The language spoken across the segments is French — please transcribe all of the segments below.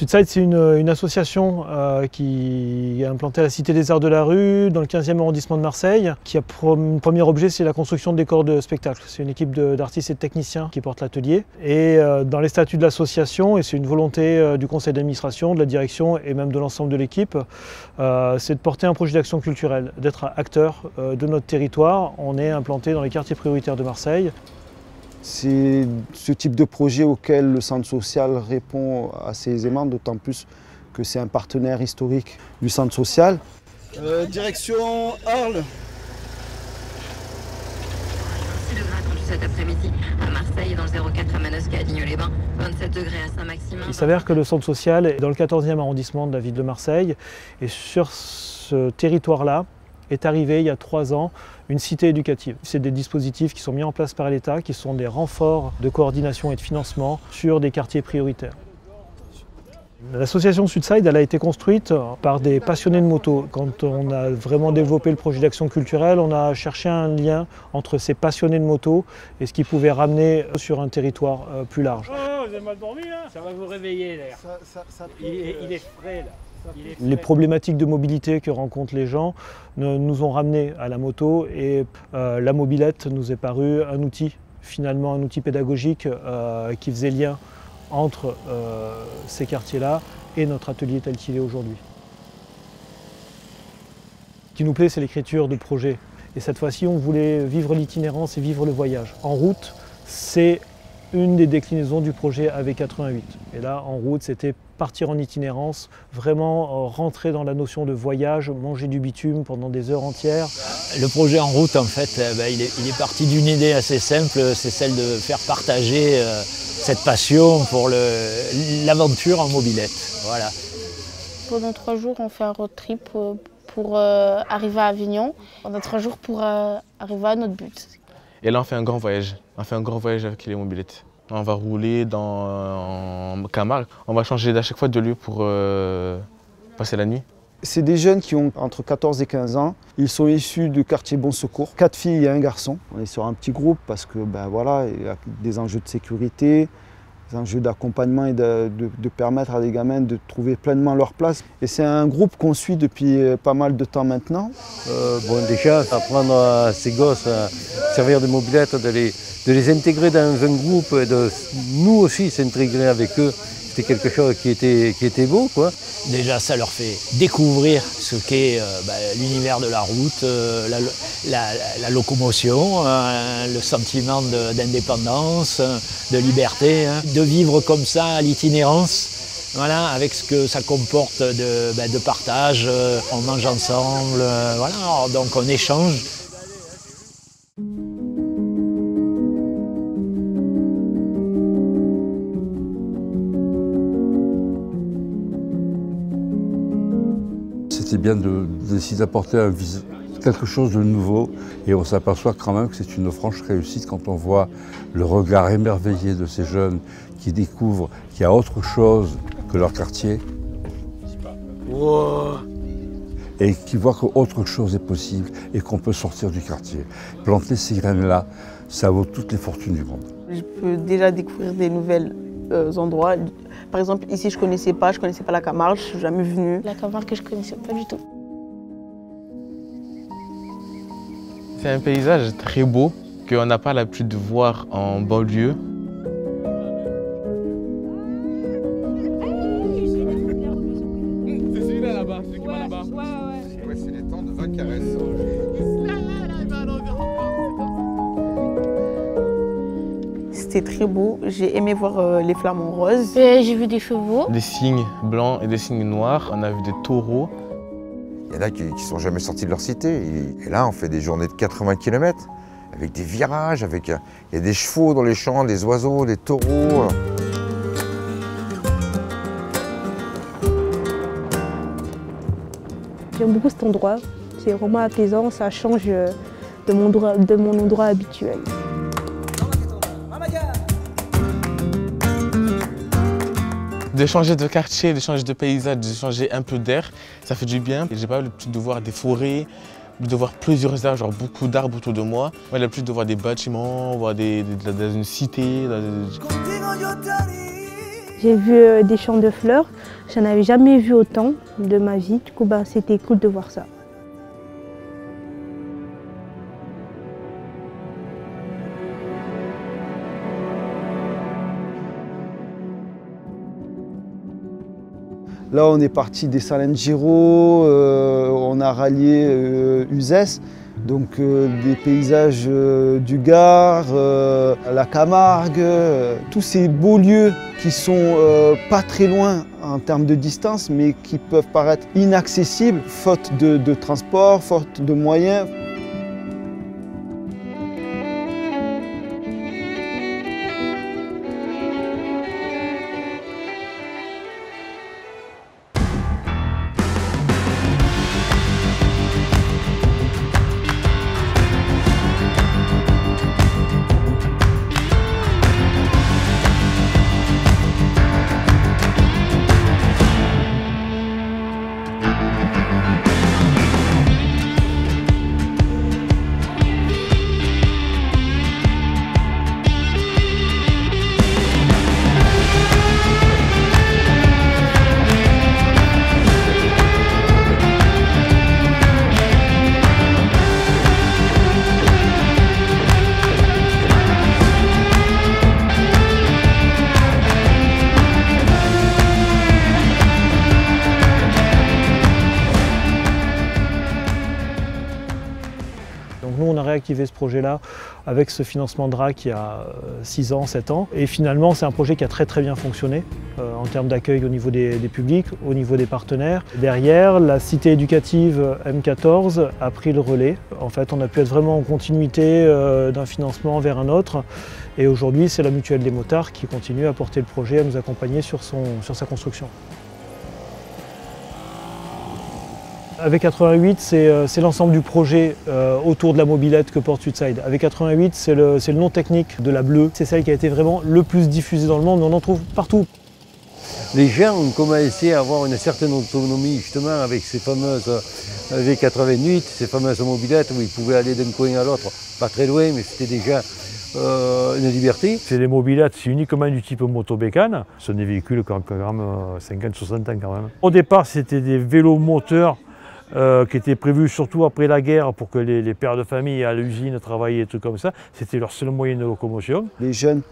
Sudside, c'est une association qui est implantée à la Cité des Arts de la Rue, dans le 15e arrondissement de Marseille, qui a un premier objet, c'est la construction de décors de spectacle. C'est une équipe d'artistes et de techniciens qui porte l'atelier. Et dans les statuts de l'association, et c'est une volonté du conseil d'administration, de la direction et même de l'ensemble de l'équipe, c'est de porter un projet d'action culturelle, d'être acteur de notre territoire. On est implanté dans les quartiers prioritaires de Marseille. C'est ce type de projet auquel le centre social répond assez aisément, d'autant plus que c'est un partenaire historique du centre social. Direction Arles. Cet après-midi à Marseille, dans le 04 à Manosque, à Digne-les-Bains, 27 degrés à Saint-Maximin. Il s'avère que le centre social est dans le 14e arrondissement de la ville de Marseille. Et sur ce territoire-là est arrivé il y a 3 ans une cité éducative. C'est des dispositifs qui sont mis en place par l'État, qui sont des renforts de coordination et de financement sur des quartiers prioritaires. L'association Sudside, elle a été construite par des passionnés de moto. Quand on a vraiment développé le projet d'action culturelle, on a cherché un lien entre ces passionnés de moto et ce qu'ils pouvaient ramener sur un territoire plus large. Oh, vous avez mal dormi, hein? Ça va vous réveiller l'air. Il est frais là. Les problématiques de mobilité que rencontrent les gens nous ont ramenés à la moto et la mobilette nous est paru un outil, finalement un outil pédagogique qui faisait lien entre ces quartiers-là et notre atelier tel qu'il est aujourd'hui. Ce qui nous plaît, c'est l'écriture de projets. Et cette fois-ci, on voulait vivre l'itinérance et vivre le voyage. En route, c'est une des déclinaisons du projet AV88. Et là, en route, c'était partir en itinérance, vraiment rentrer dans la notion de voyage, manger du bitume pendant des heures entières. Le projet En route, en fait, il est parti d'une idée assez simple, c'est celle de faire partager cette passion pour l'aventure en mobilette. Voilà. Pendant 3 jours, on fait un road trip pour arriver à Avignon. On a 3 jours pour arriver à notre but. Et là, on fait un grand voyage. On fait un grand voyage avec les mobilettes. On va rouler en Camargue. On va changer à chaque fois de lieu pour passer la nuit. C'est des jeunes qui ont entre 14 et 15 ans. Ils sont issus du quartier Bon Secours. 4 filles et 1 garçon. On est sur un petit groupe parce que voilà, il y a des enjeux de sécurité, des enjeux d'accompagnement et de permettre à des gamins de trouver pleinement leur place. Et c'est un groupe qu'on suit depuis pas mal de temps maintenant. Déjà, apprendre à ces gosses à servir de mobilette, de les intégrer dans un groupe et de nous aussi s'intégrer avec eux, c'était quelque chose qui était beau, quoi. Déjà, ça leur fait découvrir ce qu'est l'univers de la route, la locomotion, le sentiment d'indépendance, de liberté, de vivre comme ça à l'itinérance. Voilà, avec ce que ça comporte de partage, on mange ensemble, voilà, donc on échange. C'était bien d'essayer d'apporter quelque chose de nouveau et on s'aperçoit quand même que c'est une franche réussite quand on voit le regard émerveillé de ces jeunes qui découvrent qu'il y a autre chose que leur quartier. Wow. Et qui voient qu'autre chose est possible et qu'on peut sortir du quartier. Planter ces graines-là, ça vaut toutes les fortunes du monde. Je peux déjà découvrir des nouveaux endroits. Par exemple, ici, je ne connaissais pas la Camargue, je ne suis jamais venue. La Camargue, je ne connaissais pas du tout. C'est un paysage très beau qu'on n'a pas l'habitude de voir en banlieue. C'est celui-là là-bas, celui qui va là-bas. Ouais, c'est les temps de 20 caresses. C'était très beau, j'ai aimé voir les flamants roses. J'ai vu des chevaux. Des cygnes blancs et des cygnes noirs, on a vu des taureaux. Il y en a qui ne sont jamais sortis de leur cité. Et là, on fait des journées de 80 km avec des virages, il y a des chevaux dans les champs, des oiseaux, des taureaux. J'aime beaucoup cet endroit, c'est vraiment apaisant, ça change de mon endroit habituel. De changer de quartier, de changer de paysage, de changer un peu d'air, ça fait du bien. J'ai pas l'habitude de voir des forêts, de voir plusieurs arbres, genre beaucoup d'arbres autour de moi. Moi, j'ai l'habitude de voir des bâtiments, voir une cité. J'ai vu des champs de fleurs, je n'en avais jamais vu autant de ma vie, du coup c'était cool de voir ça. Là, on est parti des Salins Giraud, on a rallié Uzès, donc des paysages du Gard, la Camargue, tous ces beaux lieux qui sont pas très loin en termes de distance, mais qui peuvent paraître inaccessibles, faute de transport, faute de moyens. Donc nous, on a réactivé ce projet-là avec ce financement DRAC il y a 6 ans, 7 ans. Et finalement, c'est un projet qui a très bien fonctionné en termes d'accueil au niveau des publics, au niveau des partenaires. Derrière, la cité éducative M14 a pris le relais. En fait, on a pu être vraiment en continuité d'un financement vers un autre. Et aujourd'hui, c'est la Mutuelle des Motards qui continue à porter le projet, à nous accompagner sur sa construction. AV88, c'est l'ensemble du projet autour de la mobilette que porte Sudside. AV88, c'est le nom technique de la bleue. C'est celle qui a été vraiment le plus diffusée dans le monde, mais on en trouve partout. Les gens ont commencé à avoir une certaine autonomie justement avec ces fameuses AV88, ces fameuses mobilettes où ils pouvaient aller d'un coin à l'autre, pas très loin, mais c'était déjà une liberté. C'est des mobilettes, c'est uniquement du type moto-bécane. Ce sont des véhicules qui ont quand même 50-60 ans quand même. Au départ, c'était des vélos moteurs qui étaient prévus surtout après la guerre pour que les pères de famille à l'usine travaillaient et trucs comme ça. C'était leur seul moyen de locomotion. Les jeunes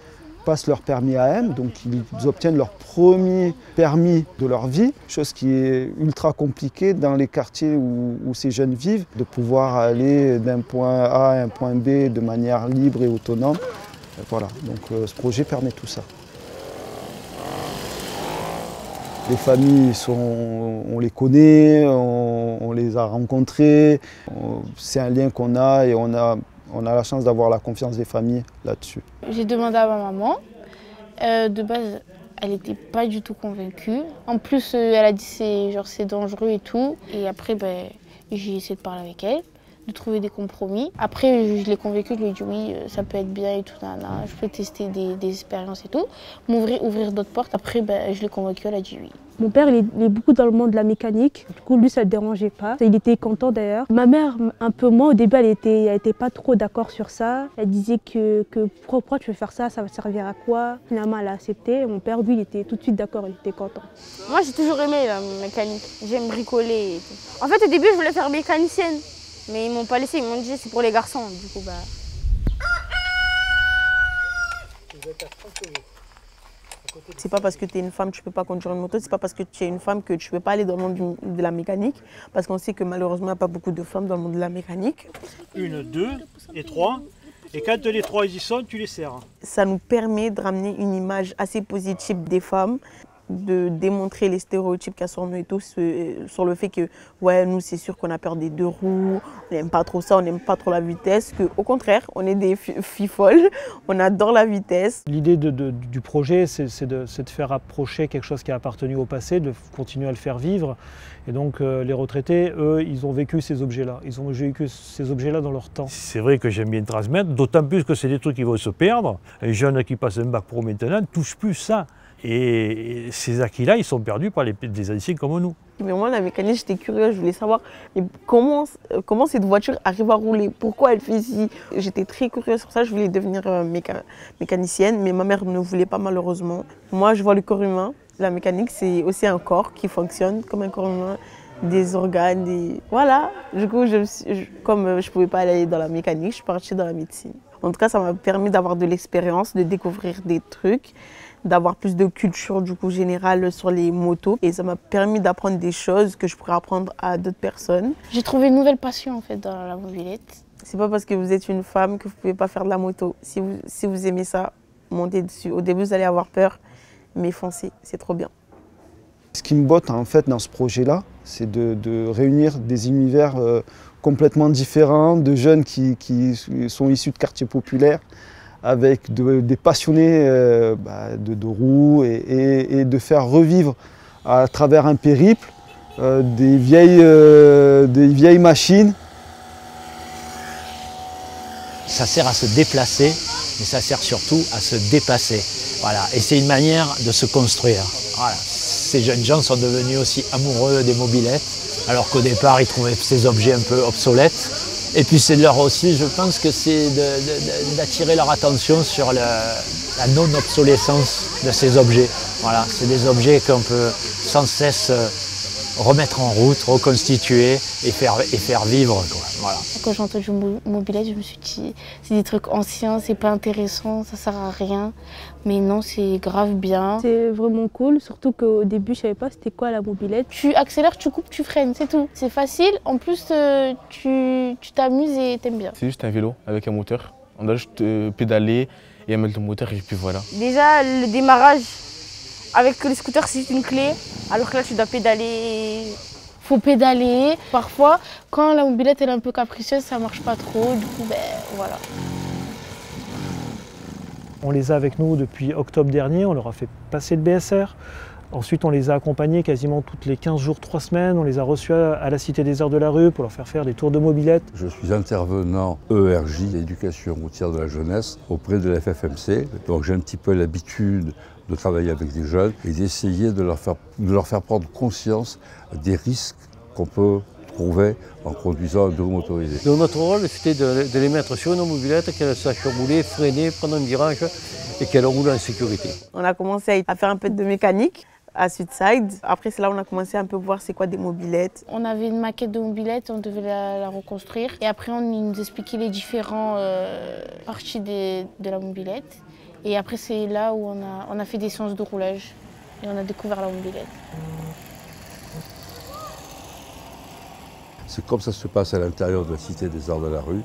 passent leur permis AM, donc ils obtiennent leur premier permis de leur vie, chose qui est ultra compliquée dans les quartiers où ces jeunes vivent, de pouvoir aller d'un point A à un point B de manière libre et autonome. Voilà, donc ce projet permet tout ça. Les familles, on les connaît, on les a rencontrées, c'est un lien qu'on a et on a la chance d'avoir la confiance des familles là-dessus. J'ai demandé à ma maman. De base, elle n'était pas du tout convaincue. En plus, elle a dit c'est dangereux et tout. Et après, j'ai essayé de parler avec elle, de trouver des compromis. Après, je l'ai convaincue, je lui ai dit oui, ça peut être bien et tout, je peux tester des expériences et tout, ouvrir d'autres portes. Après, je l'ai convaincue, elle a dit oui. Mon père, il est beaucoup dans le monde de la mécanique. Du coup, lui, ça ne le dérangeait pas. Il était content d'ailleurs. Ma mère, un peu moins, au début, elle était pas trop d'accord sur ça. Elle disait que pourquoi tu veux faire ça, ça va servir à quoi. Finalement, elle a accepté. Et mon père, lui, il était tout de suite d'accord, il était content. Moi, j'ai toujours aimé la mécanique. J'aime bricoler et tout. En fait, au début, je voulais faire mécanicienne. Mais ils m'ont pas laissé, ils m'ont dit c'est pour les garçons. Du coup, C'est pas parce que tu es une femme que tu peux pas conduire une moto, c'est pas parce que tu es une femme que tu peux pas aller dans le monde de la mécanique. Parce qu'on sait que malheureusement, il n'y a pas beaucoup de femmes dans le monde de la mécanique. 1, 2 et 3. Et quand les 3 y sont, tu les serres. Ça nous permet de ramener une image assez positive des femmes, de démontrer les stéréotypes qu'il y a sur nous et tout, sur le fait que ouais, nous c'est sûr qu'on a peur des 2 roues, on n'aime pas trop ça, on n'aime pas trop la vitesse, qu'au contraire, on est des filles folles, on adore la vitesse. L'idée du projet, c'est de faire approcher quelque chose qui a appartenu au passé, de continuer à le faire vivre. Et donc les retraités, eux, ils ont vécu ces objets-là, ils ont vécu ces objets-là dans leur temps. C'est vrai que j'aime bien transmettre, d'autant plus que c'est des trucs qui vont se perdre. Les jeunes qui passent un bac pro maintenant ne touchent plus ça. Et ces acquis-là, ils sont perdus par des anciens comme nous. Mais moi, la mécanique, j'étais curieuse, je voulais savoir mais comment cette voiture arrive à rouler, pourquoi elle fait ci. J'étais très curieuse sur ça, je voulais devenir mécanicienne, mais ma mère ne voulait pas malheureusement. Moi, je vois le corps humain. La mécanique, c'est aussi un corps qui fonctionne comme un corps humain, des organes, Voilà, du coup, comme je ne pouvais pas aller dans la mécanique, je suis partie dans la médecine. En tout cas, ça m'a permis d'avoir de l'expérience, de découvrir des trucs, d'avoir plus de culture du coup générale sur les motos. Et ça m'a permis d'apprendre des choses que je pourrais apprendre à d'autres personnes. J'ai trouvé une nouvelle passion en fait dans la mobilette. C'est pas parce que vous êtes une femme que vous pouvez pas faire de la moto. Si vous aimez ça, montez dessus. Au début, vous allez avoir peur, mais foncez, c'est trop bien. Ce qui me botte en fait dans ce projet-là, c'est de réunir des univers complètement différents, de jeunes qui sont issus de quartiers populaires, avec des passionnés de roues et de faire revivre à travers un périple des vieilles machines. Ça sert à se déplacer, mais ça sert surtout à se dépasser. Voilà. Et c'est une manière de se construire. Voilà. Ces jeunes gens sont devenus aussi amoureux des mobylettes, alors qu'au départ, ils trouvaient ces objets un peu obsolètes. Et puis c'est leur aussi, je pense que c'est d'attirer leur attention sur la non-obsolescence de ces objets. Voilà, c'est des objets qu'on peut sans cesse remettre en route, reconstituer et faire vivre, quoi. Voilà. Quand j'ai entendu mobilette, je me suis dit, c'est des trucs anciens, c'est pas intéressant, ça sert à rien. Mais non, c'est grave bien. C'est vraiment cool, surtout qu'au début, je savais pas c'était quoi la mobilette. Tu accélères, tu coupes, tu freines, c'est tout. C'est facile, en plus tu t'amuses et t'aimes bien. C'est juste un vélo avec un moteur. On doit juste pédaler et mettre le moteur et puis voilà. Déjà, le démarrage avec le scooter, c'est juste une clé, alors que là, tu dois pédaler. Faut pédaler. Parfois, quand la mobilette elle est un peu capricieuse, ça marche pas trop. Du coup, voilà. On les a avec nous depuis octobre dernier, on leur a fait passer le BSR. Ensuite, on les a accompagnés quasiment toutes les 15 jours, 3 semaines. On les a reçus à la Cité des Arts de la Rue pour leur faire des tours de mobilette. Je suis intervenant ERJ, éducation routière de la jeunesse, auprès de la FFMC. Donc j'ai un petit peu l'habitude de travailler avec des jeunes et d'essayer de leur faire prendre conscience des risques qu'on peut trouver en conduisant un vélo motorisé. Donc notre rôle, c'était de les mettre sur une mobilette, qu'elles sachent rouler, freiner, prendre un virage et qu'elles roulent en sécurité. On a commencé à faire un peu de mécanique à Sudside. Après, c'est là où on a commencé à un peu voir c'est quoi des mobilettes. On avait une maquette de mobilette, on devait la reconstruire. Et après, on nous expliquait les différentes parties de la mobilette. Et après, c'est là où on a fait des séances de roulage et on a découvert la mobilette. C'est comme ça se passe à l'intérieur de la Cité des Arts de la Rue.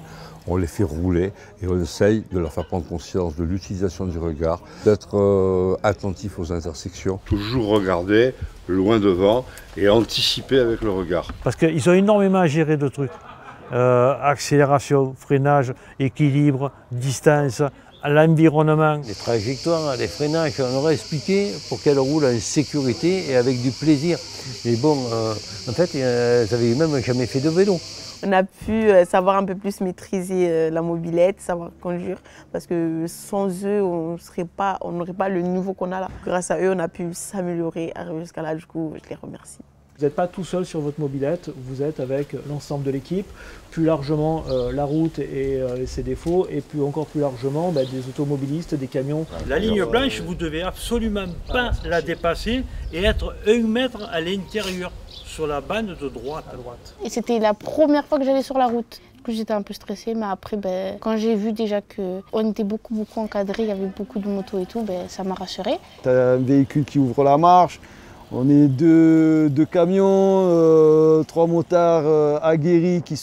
On les fait rouler et on essaye de leur faire prendre conscience de l'utilisation du regard, d'être attentif aux intersections. Toujours regarder loin devant et anticiper avec le regard. Parce qu'ils ont énormément à gérer de trucs. Accélération, freinage, équilibre, distance, l'environnement. Les trajectoires, les freinages, on leur a expliqué pour qu'elles roulent en sécurité et avec du plaisir. Mais bon, en fait, elles n'avaient même jamais fait de vélo. On a pu savoir un peu plus maîtriser la mobilette, savoir conduire, parce que sans eux, on n'aurait pas le niveau qu'on a là. Grâce à eux, on a pu s'améliorer, arriver jusqu'à là, du coup, je les remercie. Vous n'êtes pas tout seul sur votre mobilette, vous êtes avec l'ensemble de l'équipe, plus largement la route et ses défauts, et encore plus largement des automobilistes, des camions. La ligne blanche, vous ne devez absolument pas la dépasser et être 1 mètre à l'intérieur, sur la bande de droite à droite. Et c'était la première fois que j'allais sur la route. Du coup, j'étais un peu stressée, mais après, quand j'ai vu déjà qu'on était beaucoup encadrés, il y avait beaucoup de motos et tout, ça m'a rassurée. Tu as un véhicule qui ouvre la marche. On est deux camions, 3 motards aguerris qui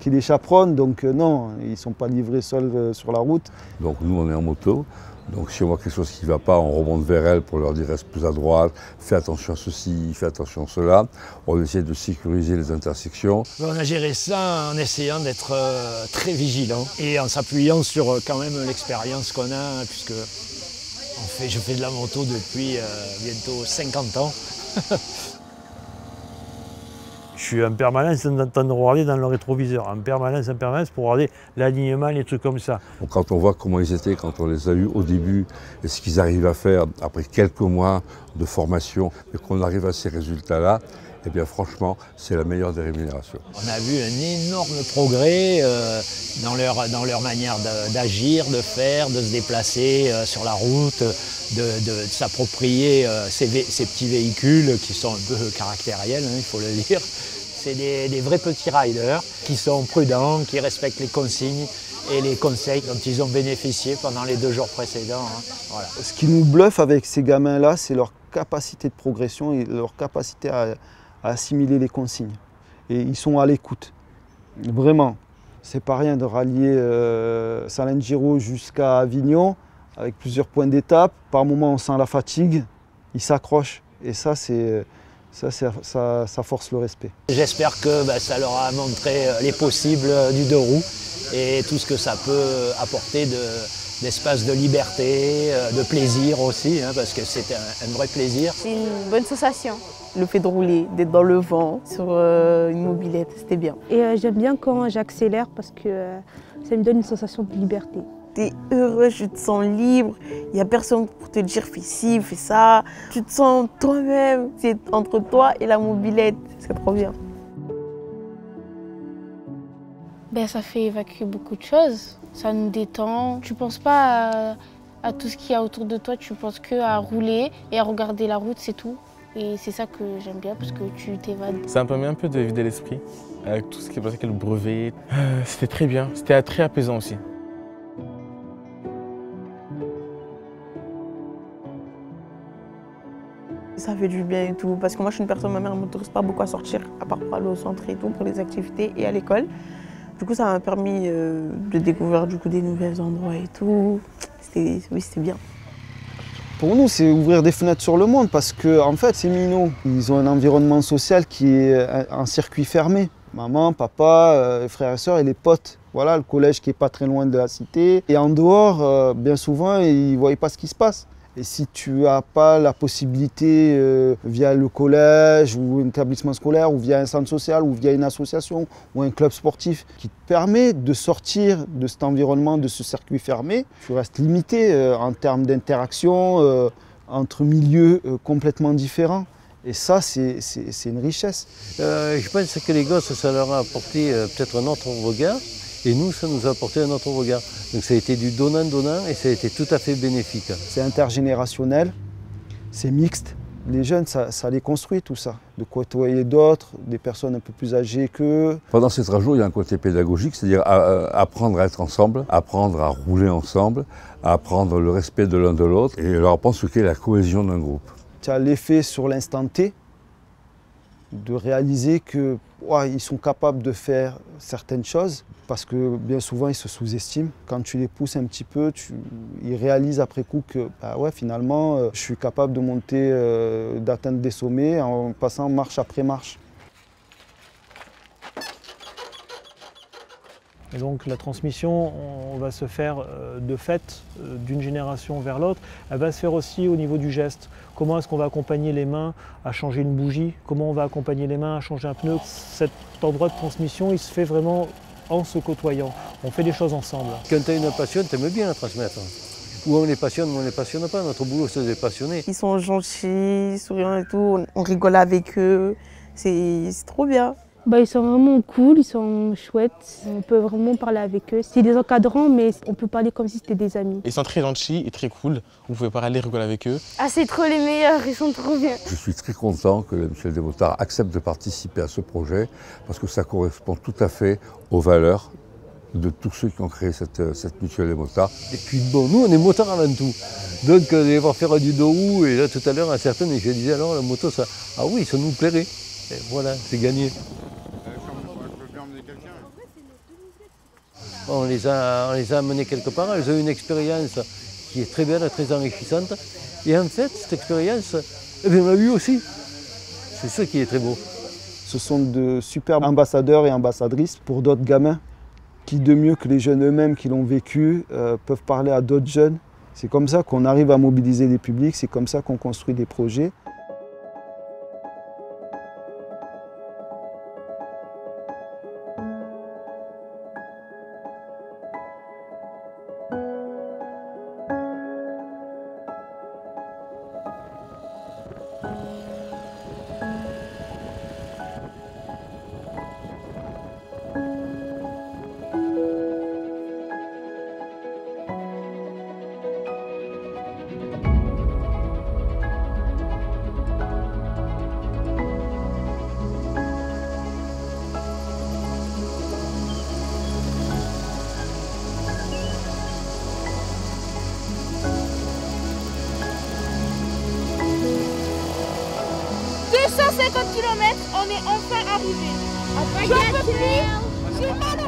les chaperonnent. Donc non, ils ne sont pas livrés seuls sur la route. Donc nous, on est en moto. Donc si on voit quelque chose qui ne va pas, on remonte vers elles pour leur dire reste plus à droite, fais attention à ceci, fais attention à cela. On essaie de sécuriser les intersections. On a géré ça en essayant d'être très vigilant et en s'appuyant sur quand même l'expérience qu'on a, puisque je fais de la moto depuis bientôt 50 ans. Je suis en permanence en train de regarder dans le rétroviseur, en permanence pour regarder l'alignement, les trucs comme ça. Donc quand on voit comment ils étaient, quand on les a eus au début, et ce qu'ils arrivent à faire après quelques mois de formation, et qu'on arrive à ces résultats-là, eh bien franchement, c'est la meilleure des rémunérations. On a vu un énorme progrès dans leur manière d'agir, de faire, de se déplacer sur la route, de s'approprier ces petits véhicules qui sont un peu caractériels, hein, il faut le dire. C'est des vrais petits riders qui sont prudents, qui respectent les consignes et les conseils dont ils ont bénéficié pendant les 2 jours précédents. Hein. Voilà. Ce qui nous bluffe avec ces gamins-là, c'est leur capacité de progression et leur capacité à assimiler les consignes. Et ils sont à l'écoute. Vraiment. C'est pas rien de rallier Salengiro jusqu'à Avignon avec plusieurs points d'étape. Par moments, on sent la fatigue. Ils s'accrochent. Et ça force le respect. J'espère que ça leur a montré les possibles du 2 roues et tout ce que ça peut apporter d'espace de liberté, de plaisir aussi, hein, parce que c'est un vrai plaisir. C'est une bonne sensation. Le fait de rouler, d'être dans le vent, sur une mobilette, c'était bien. Et j'aime bien quand j'accélère parce que ça me donne une sensation de liberté. Tu es heureux, tu te sens libre, il n'y a personne pour te dire fais ci, fais ça. Tu te sens toi-même, c'est entre toi et la mobilette, c'est trop bien. Ça fait évacuer beaucoup de choses, ça nous détend. Tu ne penses pas à tout ce qu'il y a autour de toi, tu penses qu'à rouler et à regarder la route, c'est tout. Et c'est ça que j'aime bien parce que tu t'évades. Ça me permet un peu de vider l'esprit avec tout ce qui est passé avec le brevet. C'était très bien, c'était très apaisant aussi. Ça fait du bien et tout, parce que moi je suis une personne, ma mère ne m'autorise pas beaucoup à sortir, à part pour aller au centre et tout, pour les activités et à l'école. Du coup ça m'a permis de découvrir des nouveaux endroits et tout. Oui, c'était bien. Pour nous, c'est ouvrir des fenêtres sur le monde parce que, en fait, ces minots, ils ont un environnement social qui est un circuit fermé. Maman, papa, frères et sœurs et les potes. Voilà, le collège qui n'est pas très loin de la cité. Et en dehors, bien souvent, ils ne voient pas ce qui se passe. Et si tu n'as pas la possibilité, via le collège ou un établissement scolaire, ou via un centre social, ou via une association, ou un club sportif, qui te permet de sortir de cet environnement, de ce circuit fermé, tu restes limité en termes d'interaction entre milieux complètement différents. Et ça, c'est une richesse. Je pense que les gosses, ça leur a apporté peut-être un autre regard. Et nous, ça nous a apporté un autre regard. Donc ça a été du donnant-donnant et ça a été tout à fait bénéfique. C'est intergénérationnel, c'est mixte. Les jeunes, ça les construit tout ça. De côtoyer d'autres, des personnes un peu plus âgées qu'eux. Pendant ces 3 jours, il y a un côté pédagogique, c'est-à-dire apprendre à être ensemble, apprendre à rouler ensemble, apprendre le respect de l'un de l'autre et leur apprendre ce qu'est la cohésion d'un groupe. Tu as l'effet sur l'instant T de réaliser que ils sont capables de faire certaines choses parce que bien souvent ils se sous-estiment. Quand tu les pousses un petit peu, ils réalisent après coup que finalement je suis capable de monter, d'atteindre des sommets en passant marche après marche. Et donc la transmission, on va se faire de fait d'une génération vers l'autre. Elle va se faire aussi au niveau du geste. Comment est-ce qu'on va accompagner les mains à changer une bougie? Comment on va accompagner les mains à changer un pneu? Cet endroit de transmission, il se fait vraiment en se côtoyant. On fait des choses ensemble. Quand tu as une passion, tu aimes bien la transmettre. Ou on les passionne ou on ne les passionne pas. Notre boulot, c'est de les passionner. Ils sont gentils, souriants et tout. On rigole avec eux. C'est trop bien. Ils sont vraiment cool, ils sont chouettes, on peut vraiment parler avec eux. C'est des encadrants, mais on peut parler comme si c'était des amis. Ils sont très gentils et très cool, vous pouvez parler, rigoler avec eux. Ah, c'est trop les meilleurs, ils sont trop bien. Je suis très content que le Michel Desmotards accepte de participer à ce projet parce que ça correspond tout à fait aux valeurs de tous ceux qui ont créé cette mutuelle des motards. Et puis bon, nous on est motards avant tout. Donc les voir faire du 2 roues, et là tout à l'heure à certaines, je disais alors la moto, ça, ah oui, ça nous plairait. Et voilà, c'est gagné. On les a amenés quelque part, elles ont eu une expérience qui est très belle, très enrichissante. Et en fait, cette expérience, on l'a eu aussi. C'est ça qui est très beau. Ce sont de superbes ambassadeurs et ambassadrices pour d'autres gamins. Qui de mieux que les jeunes eux-mêmes qui l'ont vécu peuvent parler à d'autres jeunes. C'est comme ça qu'on arrive à mobiliser les publics, c'est comme ça qu'on construit des projets. 150 km, on est enfin arrivé. J'en peux plus, j'ai mal